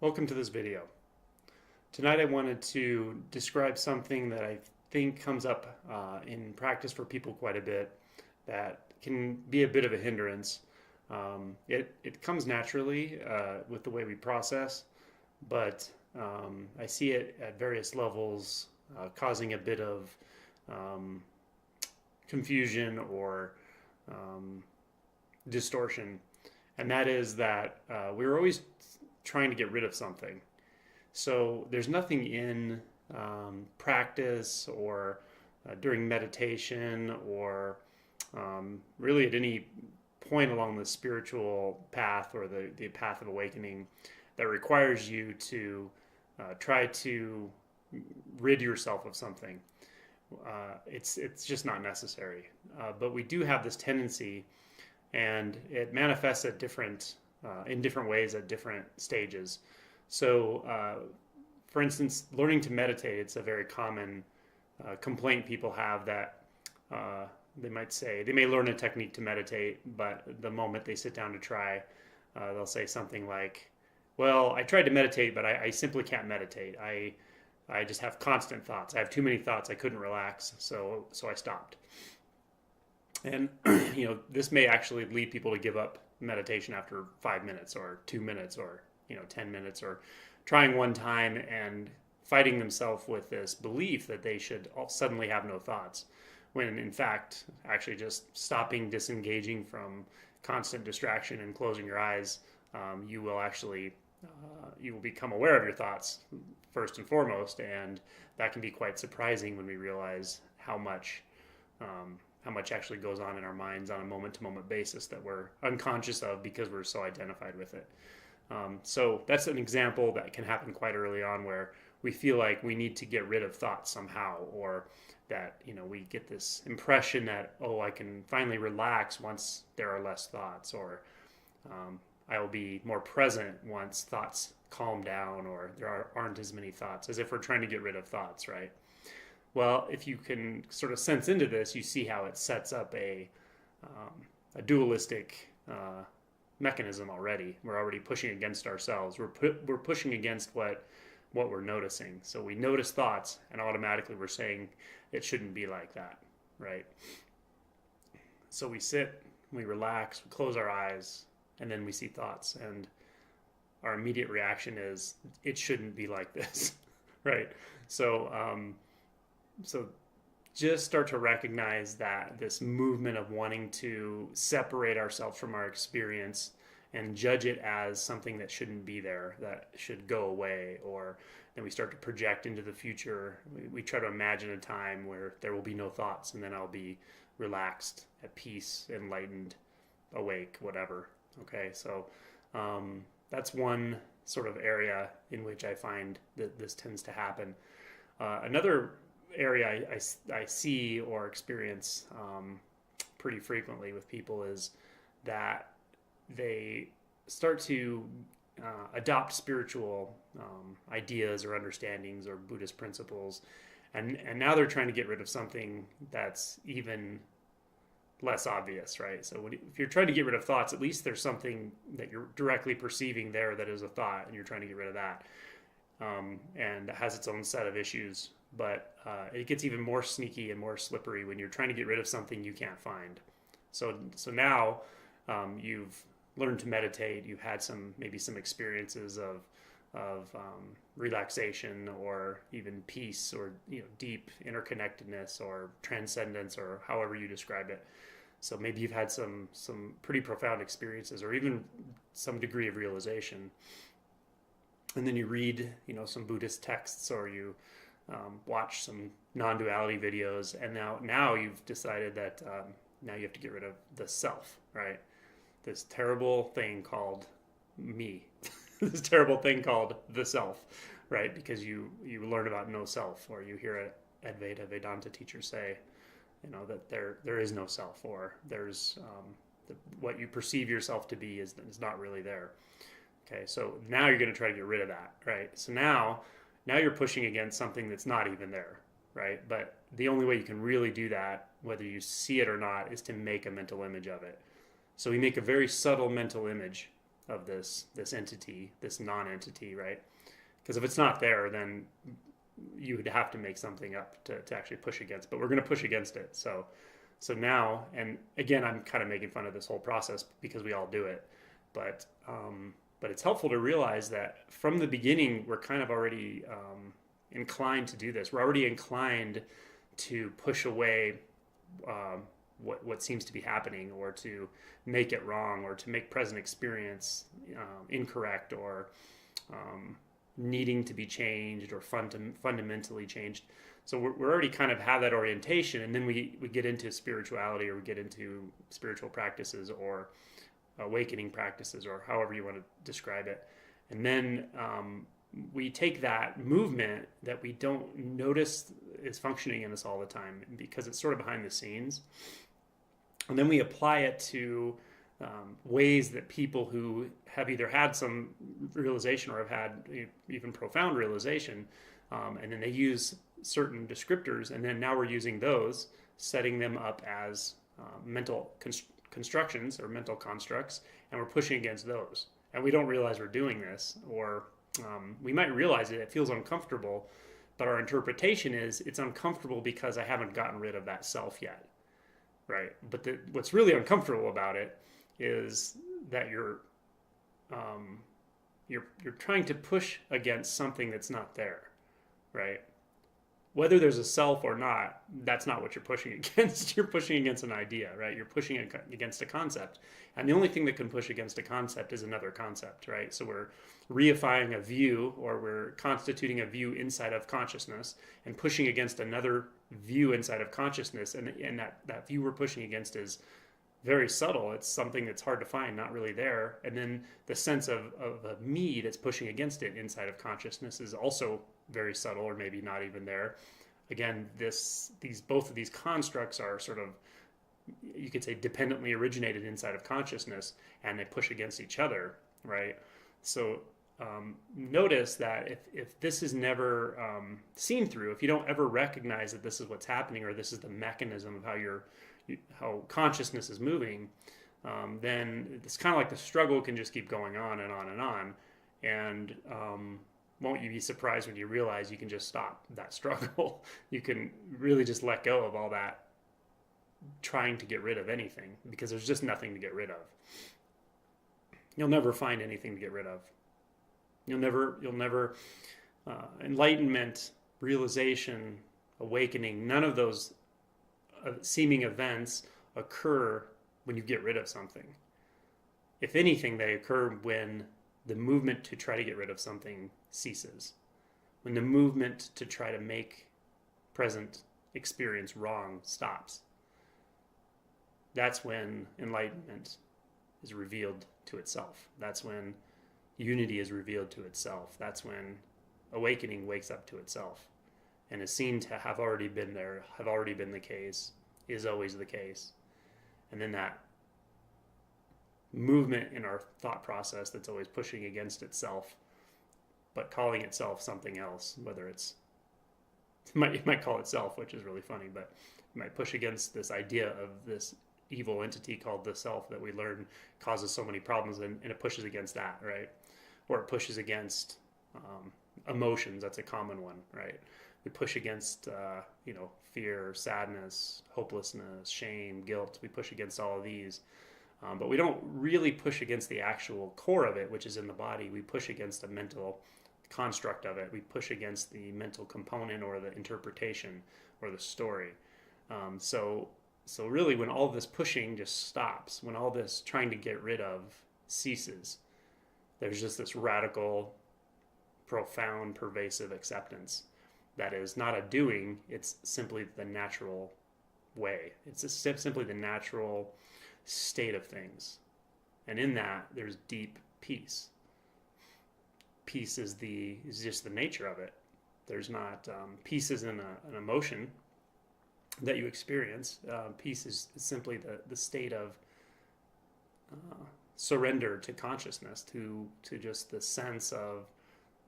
Welcome to this video. Tonight I wanted to describe something that I think comes up in practice for people quite a bit that can be a bit of a hindrance. It comes naturally with the way we process, but I see it at various levels causing a bit of um, confusion or um, distortion. And that is that we're always trying to get rid of something. So there's nothing in practice or during meditation or really at any point along the spiritual path or the path of awakening that requires you to try to rid yourself of something. It's just not necessary. But we do have this tendency, and it manifests at different in different ways at different stages. So, for instance, learning to meditate, it's a very common complaint people have that they might say they may learn a technique to meditate, but the moment they sit down to try, they'll say something like, well, I tried to meditate, but I simply can't meditate. I just have constant thoughts. I have too many thoughts. I couldn't relax, so I stopped. And this may actually lead people to give up meditation after 5 minutes or 2 minutes or 10 minutes, or trying one time and fighting themselves with this belief that they should suddenly have no thoughts, when in fact actually just stopping, disengaging from constant distraction and closing your eyes, you will actually you will become aware of your thoughts first and foremost, and that can be quite surprising when we realize how much actually goes on in our minds on a moment-to-moment basis that we're unconscious of because we're so identified with it. So that's an example that can happen quite early on, where we feel like we need to get rid of thoughts somehow, or that we get this impression that, oh, I can finally relax once there are less thoughts, or I will be more present once thoughts calm down, or there aren't as many thoughts, as if we're trying to get rid of thoughts, right? Well, if you can sort of sense into this, you see how it sets up a dualistic mechanism already. We're already pushing against ourselves. We're pushing against what we're noticing. So we notice thoughts, and automatically we're saying it shouldn't be like that, right? So we sit, we relax, we close our eyes, and then we see thoughts, and our immediate reaction is it shouldn't be like this, right? So just start to recognize that this movement of wanting to separate ourselves from our experience and judge it as something that shouldn't be there, that should go away, or then we start to project into the future. We try to imagine a time where there will be no thoughts, and then I'll be relaxed, at peace, enlightened, awake, whatever. Okay, so that's one sort of area in which I find that this tends to happen. Another area I see or experience pretty frequently with people is that they start to adopt spiritual ideas or understandings or Buddhist principles, and now they're trying to get rid of something that's even less obvious, right? So if you're trying to get rid of thoughts, at least there's something that you're directly perceiving there that is a thought, and you're trying to get rid of that, and it has its own set of issues. But it gets even more sneaky and more slippery when you're trying to get rid of something you can't find. So now you've learned to meditate. You've had maybe some experiences of relaxation, or even peace, or deep interconnectedness, or transcendence, or however you describe it. So maybe you've had some pretty profound experiences, or even some degree of realization. And then you read some Buddhist texts, or you watch some non-duality videos, and now you've decided that now you have to get rid of the self, right? This terrible thing called me, this terrible thing called the self, right? Because you learn about no self, or you hear a Advaita Vedanta teacher say, that there is no self, or there's what you perceive yourself to be is not really there. Okay, so now you're going to try to get rid of that, right? So now you're pushing against something that's not even there, right? But the only way you can really do that, whether you see it or not, is to make a mental image of it. So we make a very subtle mental image of this entity, this non-entity, right? Because if it's not there, then you would have to make something up to actually push against. But we're going to push against it. So now, and again, I'm kind of making fun of this whole process because we all do it, but it's helpful to realize that from the beginning we're kind of already inclined to do this. We're already inclined to push away what seems to be happening, or to make it wrong, or to make present experience incorrect, or needing to be changed, or fundamentally changed. So we're already kind of have that orientation, and then we get into spirituality, or we get into spiritual practices, or awakening practices, or however you want to describe it. And then we take that movement that we don't notice is functioning in us all the time because it's sort of behind the scenes, and then we apply it to ways that people who have either had some realization or have had even profound realization, and then they use certain descriptors, and then now we're using those, setting them up as mental constructions or mental constructs, and we're pushing against those. And we don't realize we're doing this, or we might realize it feels uncomfortable, but our interpretation is it's uncomfortable because I haven't gotten rid of that self yet, right? But what's really uncomfortable about it is that you're trying to push against something that's not there, right? Whether there's a self or not, that's not what you're pushing against. You're pushing against an idea, right? You're pushing against a concept. And the only thing that can push against a concept is another concept, right? So we're reifying a view, or we're constituting a view inside of consciousness and pushing against another view inside of consciousness. And that view we're pushing against is very subtle. It's something that's hard to find, not really there. And then the sense of a me that's pushing against it inside of consciousness is also very subtle, or maybe not even there. Again, both of these constructs are sort of, you could say, dependently originated inside of consciousness, and they push against each other, right? So notice that if this is never seen through, if you don't ever recognize that this is what's happening, or this is the mechanism of how consciousness is moving, then it's kind of like the struggle can just keep going on and on and on. And won't you be surprised when you realize you can just stop that struggle? You can really just let go of all that trying to get rid of anything, because there's just nothing to get rid of. You'll never find anything to get rid of. You'll never enlightenment, realization, awakening, none of those seeming events occur when you get rid of something. If anything, they occur when the movement to try to get rid of something ceases. When the movement to try to make present experience wrong stops. That's when enlightenment is revealed to itself. That's when unity is revealed to itself. That's when awakening wakes up to itself and is seen to have already been there, have already been the case, is always the case. And then that movement in our thought process that's always pushing against itself, but calling itself something else, whether it might call it self, which is really funny, but it might push against this idea of this evil entity called the self that we learn causes so many problems, and it pushes against that, right? Or it pushes against emotions. That's a common one, right? We push against fear, sadness, hopelessness, shame, guilt. We push against all of these, but we don't really push against the actual core of it, which is in the body. We push against a mental construct of it. We push against the mental component, or the interpretation, or the story. So really, when all this pushing just stops, when all this trying to get rid of ceases, there's just this radical, profound, pervasive acceptance that is not a doing, it's simply the natural way. It's simply the natural state of things. And in that, there's deep peace. Peace is just the nature of it. There's not, peace isn't an emotion that you experience. Peace is simply the state of surrender to consciousness, to just the sense of,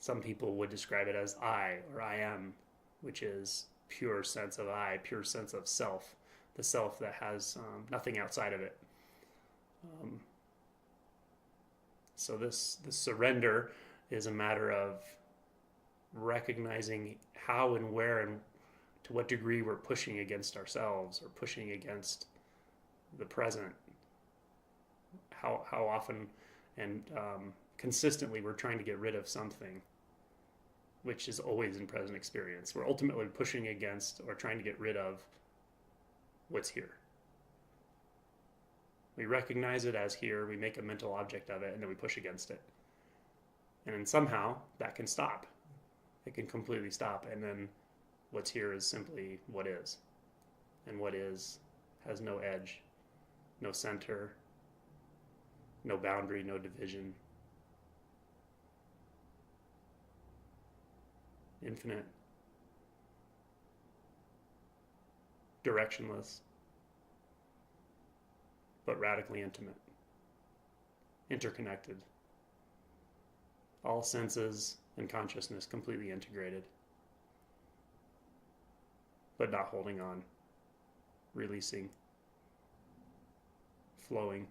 some people would describe it as I, or I am, which is pure sense of I, pure sense of self, the self that has nothing outside of it. So this surrender is a matter of recognizing how and where and to what degree we're pushing against ourselves or pushing against the present. How often and consistently we're trying to get rid of something, which is always in present experience. We're ultimately pushing against or trying to get rid of what's here. We recognize it as here, we make a mental object of it, and then we push against it. And then somehow that can stop. It can completely stop. And then what's here is simply what is. And what is has no edge, no center, no boundary, no division. Infinite, directionless, but radically intimate, interconnected. All senses and consciousness completely integrated, but not holding on, releasing, flowing.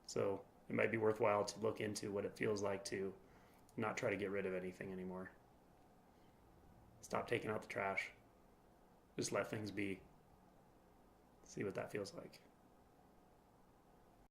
So it might be worthwhile to look into what it feels like to not try to get rid of anything anymore. Stop taking out the trash. Just let things be. See what that feels like.